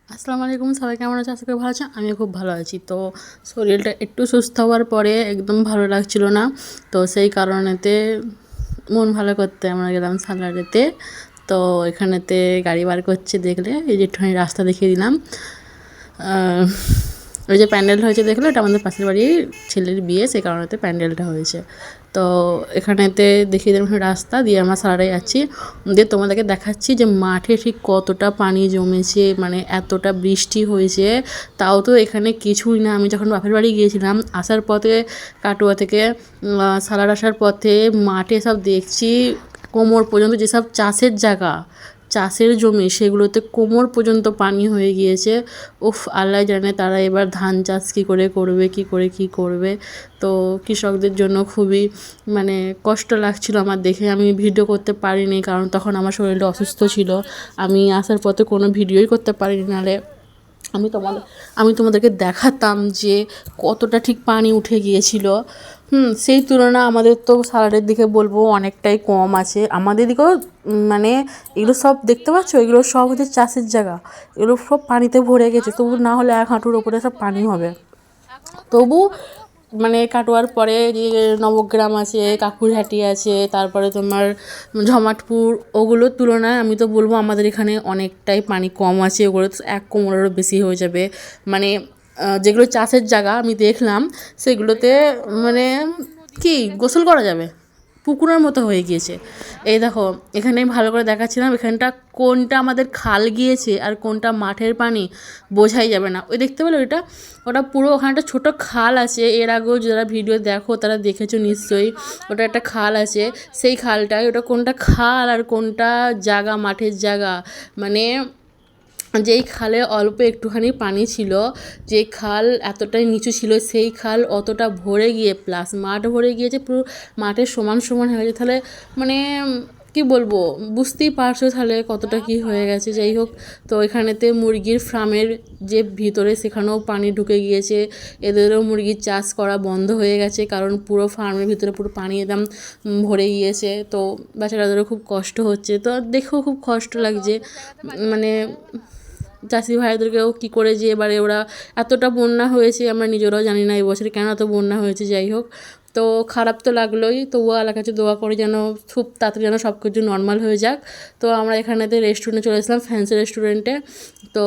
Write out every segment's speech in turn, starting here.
আসসালামু আলাইকুম, সবাই কেমন আছে? আজকে ভালো আছে, আমিও খুব ভালো আছি। তো শরীরটা একটু সুস্থ হওয়ার পরে একদম ভালো লাগছিল না, তো সেই কারণেতে মন ভালো করতে আমরা গেলাম সালাডেতে। তো এখানেতে গাড়ি বার করছে, দেখলে এই যে একটুখানি রাস্তা দেখিয়ে দিলাম। ওই যে প্যান্ডেল হয়েছে দেখলো, এটা আমাদের পাশের বাড়ির ছেলের বিয়ে, সেই কারণেতে প্যান্ডেলটা হয়েছে। তো এখানেতে দেখিয়ে দিলাম রাস্তা দিয়ে আমরা সারাটাই যাচ্ছি, দিয়ে তোমাদেরকে দেখাচ্ছি যে মাঠে ঠিক কতটা পানি জমেছে, মানে এতটা বৃষ্টি হয়েছে। তাও তো এখানে কিছুই না। আমি যখন বাপের বাড়ি গিয়েছিলাম, আসার পথে কাটোয়া থেকে সালাড আসার পথে মাঠে সব দেখছি কোমর পর্যন্ত, যেসব চাষের জায়গা, চাষের জমি, সেগুলোতে কোমর পর্যন্ত পানি হয়ে গিয়েছে। উফ, আল্লাহ জানে তারা এবার ধান চাষ কী করে করবে, কী করবে। তো কৃষকদের জন্য খুবই মানে কষ্ট লাগছিল আমার দেখে। আমি ভিডিও করতে পারিনি, কারণ তখন আমার শরীরটা অসুস্থ ছিল। আমি আসার পথে কোনো ভিডিওই করতে পারিনি, নাহলে আমি তোমাদেরকে দেখাতাম যে কতটা ঠিক পানি উঠে গিয়েছিল। সেই তুলনা আমাদের তো সালাডের দিকে বলবো অনেকটাই কম আছে। আমাদের দিকেও মানে এগুলো সব দেখতে পাচ্ছ, এগুলো সব হচ্ছে চাষের জায়গা, এগুলো সব পানিতে ভরে গেছে। তবু না হলে 1 হাঁটুর ওপরে সব পানি হবে। তবু মানে কাটোয়ার পরে যে নবগ্রাম আছে, কাকুরহাটি আছে, তারপরে তোমার ঝমাটপুর, ওগুলোর তুলনায় আমি তো বলবো আমাদের এখানে অনেকটাই পানি কম আছে। ওগুলো তো 1 কোমরেরও বেশি হয়ে যাবে। মানে যেগুলো চাষের জায়গা আমি দেখলাম, সেগুলোতে মানে কি গোসল করা যাবে, পুকুরের মতো হয়ে গিয়েছে। এই দেখো, এখানে ভালো করে দেখাচ্ছিলাম, এখানটা কোনটা আমাদের খাল গিয়েছে আর কোনটা মাঠের পানি বোঝাই যাবে না। ওই দেখতে পেলো ওটা পুরো ওখানে একটা ছোটো খাল আছে। এর আগেও যারা ভিডিও দেখো তারা দেখেছো নিশ্চয়ই, ওটা একটা খাল আছে। সেই খালটায় ওটা কোনটা খাল আর কোনটা জায়গা, মাঠের জায়গা, মানে যেই খালে অল্প একটুখানি পানি ছিল, যে খাল এতটাই নিচু ছিল, সেই খাল অতটা ভরে গিয়ে প্লাস মাঠ ভরে গিয়েছে, পুরো মাঠের সমান সমান হয়ে গেছে। তাহলে মানে কি বলবো, বুঝতেই পারছো তাহলে কতটা কি হয়ে গেছে। যাই হোক, তো এখানেতে মুরগির ফার্মের যে ভিতরে, সেখানেও পানি ঢুকে গিয়েছে। এদেরও মুরগির চাষ করা বন্ধ হয়ে গেছে, কারণ পুরো ফার্মের ভিতরে পুরো পানি একদম ভরে গিয়েছে। তো বাচ্চারাদেরও খুব কষ্ট হচ্ছে, তো দেখেও খুব কষ্ট লাগছে। মানে চাষি ভাইদেরকেও কী করে যে এবারে ওরা এতটা বন্যা হয়েছে, আমরা নিজেরাও জানি না এবছরে কেন এত বন্যা হয়েছে। যাই হোক, তো খারাপ তো লাগলোই, তবুও আল্লাহর কাছে দোয়া করি যেন খুব তাড়াতাড়ি যেন সব কিছু নর্মাল হয়ে যাক। তো আমরা এখানেতে রেস্টুরেন্টে চলে এসেছিলাম, ফ্যান্সি রেস্টুরেন্টে। তো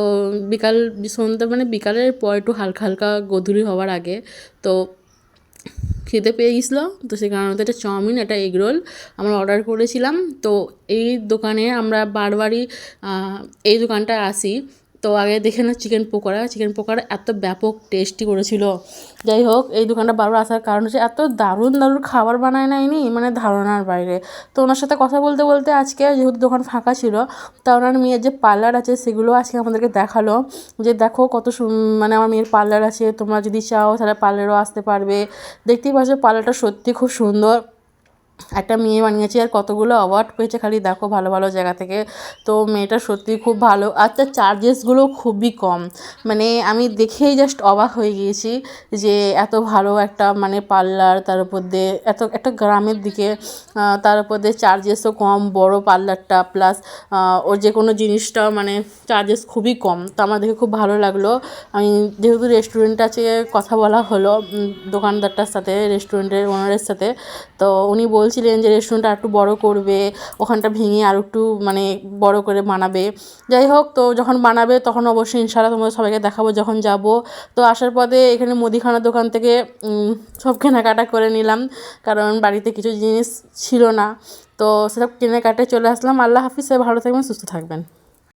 সন্ধ্যা মানে বিকালের পর একটু হালকা হালকা গোধূলি হওয়ার আগে তো খিদে পেয়ে গেছিলো, তো সেই কারণে একটা চাউমিন, একটা এগ রোল আমরা অর্ডার করেছিলাম। তো এই দোকানে আমরা বারবারই এই দোকানটায় আসি। তো আগে দেখে না চিকেন পকোড়া এত ব্যাপক টেস্টি করেছিল। যাই হোক, এই দোকানটা বারবার আসার কারণ হচ্ছে এত দারুণ দারুণ খাবার বানায় নাইনি, মানে ধারণার বাইরে। তো ওনার সাথে কথা বলতে বলতে আজকে যেহেতু দোকান ফাঁকা ছিল, তা ওনার মেয়ের যে পার্লার আছে সেগুলো আজকে আমাদেরকে দেখালো, যে দেখো কত মানে আমার মেয়ের পার্লার আছে, তোমরা যদি চাও তাহলে পার্লারও আসতে পারবে। দেখতেই পাচ্ছ পার্লারটা সত্যি খুব সুন্দর, একটা মেয়ে বানিয়েছে, আর কতগুলো অ্যাওয়ার্ড পেয়েছে খালি দেখো ভালো ভালো জায়গা থেকে। তো মেয়েটা সত্যি খুব ভালো, আর তার চার্জেসগুলো খুবই কম। মানে আমি দেখেই জাস্ট অবাক হয়ে গিয়েছি যে এত ভালো একটা মানে পার্লার, তার উপর দিয়ে এত একটা গ্রামের দিকে, তার উপর দিয়ে চার্জেসও কম, বড় পার্লারটা, প্লাস ওর যে কোনো জিনিসটা মানে চার্জেস খুবই কম। তো আমার দেখে খুব ভালো লাগলো। আমি যেহেতু রেস্টুরেন্ট আছে, কথা বলা হলো দোকানদারটার সাথে, রেস্টুরেন্টের ওনারের সাথে। তো উনি বলছিলেন যে রেস্টুরেন্টটা আরেকটু বড় করবে, ওখানটা ভেঙে আর একটু মানে বড় করে বানাবে। যাই হোক, তো যখন বানাবে তখন অবশ্যই ইনশাআল্লাহ তোমাদের সবাইকে দেখাবো যখন যাব। তো আসার পথে এখানে মুদিখানার দোকান থেকে সব কেনাকাটা করে নিলাম, কারণ বাড়িতে কিছু জিনিস ছিল না। তো সেসব কেনাকাটায় চলে আসলাম। আল্লাহ হাফিজ, সবাই ভালো থাকবেন, সুস্থ থাকবেন।